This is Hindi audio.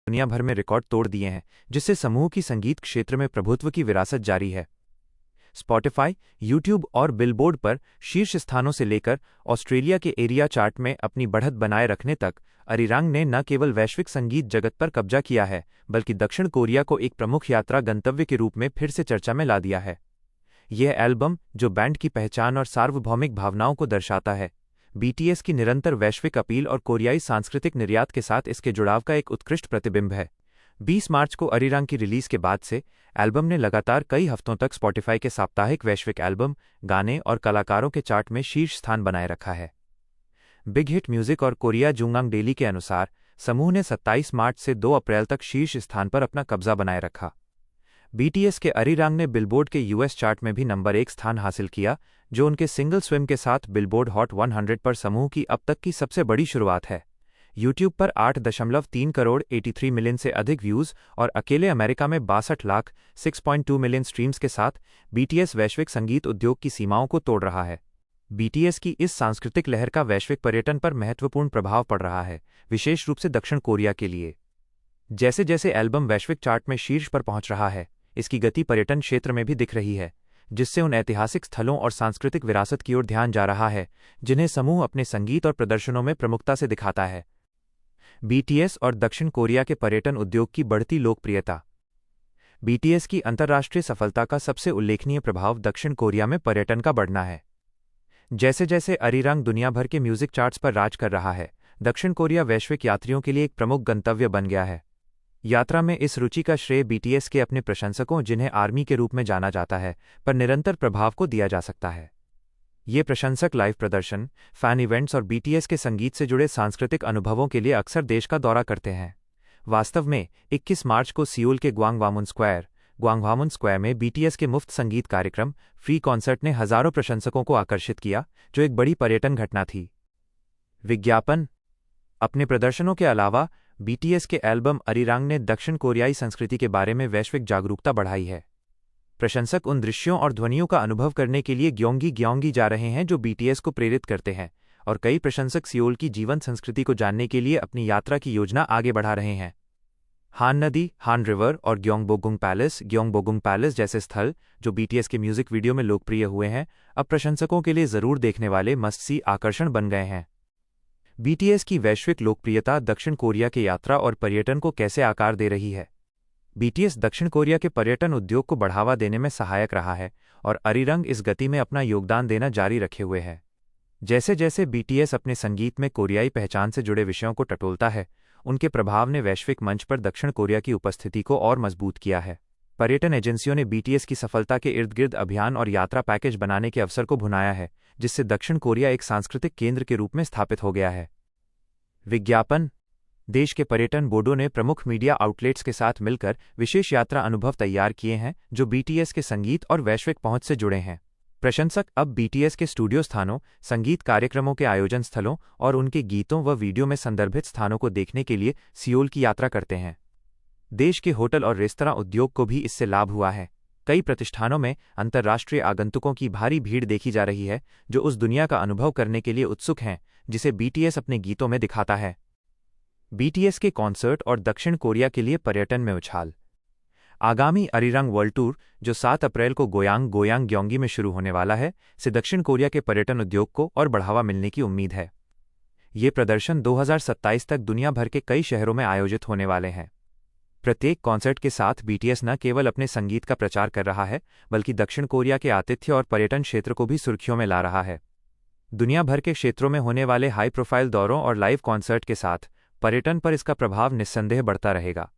दुनिया भर में रिकॉर्ड तोड़ दिए हैं, जिससे समूह की संगीत क्षेत्र में प्रभुत्व की विरासत जारी है। स्पॉटिफाई, यूट्यूब और बिलबोर्ड पर शीर्ष स्थानों से लेकर ऑस्ट्रेलिया के एरिया चार्ट में अपनी बढ़त बनाए रखने तक अरिरांग ने न केवल वैश्विक संगीत जगत पर कब्जा किया है, बल्कि दक्षिण कोरिया को एक प्रमुख यात्रा गंतव्य के रूप में फिर से चर्चा में ला दिया है। यह एल्बम, जो बैंड की पहचान और सार्वभौमिक भावनाओं को दर्शाता है, बीटीएस की निरंतर वैश्विक अपील और कोरियाई सांस्कृतिक निर्यात के साथ इसके जुड़ाव का एक उत्कृष्ट प्रतिबिंब है। 20 मार्च को अरिरांग की रिलीज के बाद से एल्बम ने लगातार कई हफ्तों तक स्पॉटिफाई के साप्ताहिक वैश्विक एल्बम, गाने और कलाकारों के चार्ट में शीर्ष स्थान बनाए रखा है। बिग हिट म्यूजिक और कोरिया जुंगांग डेली के अनुसार समूह ने 27 मार्च से 2 अप्रैल तक शीर्ष स्थान पर अपना कब्जा बनाए रखा। बीटीएस के अरिरांग ने बिलबोर्ड के यूएस चार्ट में भी नंबर 1 स्थान हासिल किया, जो उनके सिंगल स्विम के साथ बिलबोर्ड हॉट 100 पर समूह की अब तक की सबसे बड़ी शुरुआत है। यूट्यूब पर 8.3 करोड़ 83 मिलियन से अधिक व्यूज़ और अकेले अमेरिका में 62 लाख 6.2 मिलियन स्ट्रीम्स के साथ बीटीएस वैश्विक संगीत उद्योग की सीमाओं को तोड़ रहा है। बीटीएस की इस सांस्कृतिक लहर का वैश्विक पर्यटन पर महत्वपूर्ण प्रभाव पड़ रहा है, विशेष रूप से दक्षिण कोरिया के लिए। जैसे जैसे एल्बम वैश्विक चार्ट में शीर्ष पर पहुंच रहा है, इसकी गति पर्यटन क्षेत्र में भी दिख रही है, जिससे उन ऐतिहासिक स्थलों और सांस्कृतिक विरासत की ओर ध्यान जा रहा है, जिन्हें समूह अपने संगीत और प्रदर्शनों में प्रमुखता से दिखाता है। बीटीएस और दक्षिण कोरिया के पर्यटन उद्योग की बढ़ती लोकप्रियता। बीटीएस की अंतर्राष्ट्रीय सफलता का सबसे उल्लेखनीय प्रभाव दक्षिण कोरिया में पर्यटन का बढ़ना है। जैसे जैसे अरिरांग दुनिया भर के म्यूजिक चार्ट्स पर राज कर रहा है, दक्षिण कोरिया वैश्विक यात्रियों के लिए एक प्रमुख गंतव्य बन गया है। यात्रा में इस रुचि का श्रेय बीटीएस के अपने प्रशंसकों, जिन्हें आर्मी के रूप में जाना जाता है, पर निरंतर प्रभाव को दिया जा सकता है। ये प्रशंसक लाइव प्रदर्शन, फैन इवेंट्स और बीटीएस के संगीत से जुड़े सांस्कृतिक अनुभवों के लिए अक्सर देश का दौरा करते हैं। वास्तव में 21 मार्च को सियोल के ग्वांगवामुन स्क्वायर में बीटीएस के मुफ्त संगीत कार्यक्रम फ्री कॉन्सर्ट ने हजारों प्रशंसकों को आकर्षित किया, जो एक बड़ी पर्यटन घटना थी। विज्ञापन। अपने प्रदर्शनों के अलावा बीटीएस के एल्बम अरिरांग ने दक्षिण कोरियाई संस्कृति के बारे में वैश्विक जागरूकता बढ़ाई है। प्रशंसक उन दृश्यों और ध्वनियों का अनुभव करने के लिए ग्योंगी जा रहे हैं जो बीटीएस को प्रेरित करते हैं, और कई प्रशंसक सियोल की जीवंत संस्कृति को जानने के लिए अपनी यात्रा की योजना आगे बढ़ा रहे हैं। हान नदी, हान रिवर और ग्योंगबोगुंग पैलेस जैसे स्थल, जो बीटीएस के म्यूजिक वीडियो में लोकप्रिय हुए हैं, अब प्रशंसकों के लिए जरूर देखने वाले मस्ट सी आकर्षण बन गए हैं। बीटीएस की वैश्विक लोकप्रियता दक्षिण कोरिया के यात्रा और पर्यटन को कैसे आकार दे रही है। बीटीएस दक्षिण कोरिया के पर्यटन उद्योग को बढ़ावा देने में सहायक रहा है, और अरिरांग इस गति में अपना योगदान देना जारी रखे हुए है। जैसे जैसे बीटीएस अपने संगीत में कोरियाई पहचान से जुड़े विषयों को टटोलता है, उनके प्रभाव ने वैश्विक मंच पर दक्षिण कोरिया की उपस्थिति को और मजबूत किया है। पर्यटन एजेंसियों ने बीटीएस की सफलता के इर्द गिर्द अभियान और यात्रा पैकेज बनाने के अवसर को भुनाया है, जिससे दक्षिण कोरिया एक सांस्कृतिक केंद्र के रूप में स्थापित हो गया है। विज्ञापन। देश के पर्यटन बोर्डों ने प्रमुख मीडिया आउटलेट्स के साथ मिलकर विशेष यात्रा अनुभव तैयार किए हैं, जो बीटीएस के संगीत और वैश्विक पहुंच से जुड़े हैं। प्रशंसक अब बीटीएस के स्टूडियो स्थानों, संगीत कार्यक्रमों के आयोजन स्थलों और उनके गीतों व वीडियो में संदर्भित स्थानों को देखने के लिए सियोल की यात्रा करते हैं। देश के होटल और रेस्तरां उद्योग को भी इससे लाभ हुआ है। कई प्रतिष्ठानों में अंतर्राष्ट्रीय आगंतुकों की भारी भीड़ देखी जा रही है, जो उस दुनिया का अनुभव करने के लिए उत्सुक हैं, जिसे बीटीएस अपने गीतों में दिखाता है। बीटीएस के कॉन्सर्ट और दक्षिण कोरिया के लिए पर्यटन में उछाल। आगामी अरिरांग वर्ल्ड टूर, जो 7 अप्रैल को ग्योंगी में शुरू होने वाला है, से दक्षिण कोरिया के पर्यटन उद्योग को और बढ़ावा मिलने की उम्मीद है। ये प्रदर्शन 2027 तक दुनिया भर के कई शहरों में आयोजित होने वाले हैं। प्रत्येक कॉन्सर्ट के साथ बीटीएस न केवल अपने संगीत का प्रचार कर रहा है, बल्कि दक्षिण कोरिया के आतिथ्य और पर्यटन क्षेत्र को भी सुर्खियों में ला रहा है। दुनिया भर के क्षेत्रों में होने वाले हाई प्रोफाइल दौरों और लाइव कॉन्सर्ट के साथ पर्यटन पर इसका प्रभाव निस्संदेह बढ़ता रहेगा।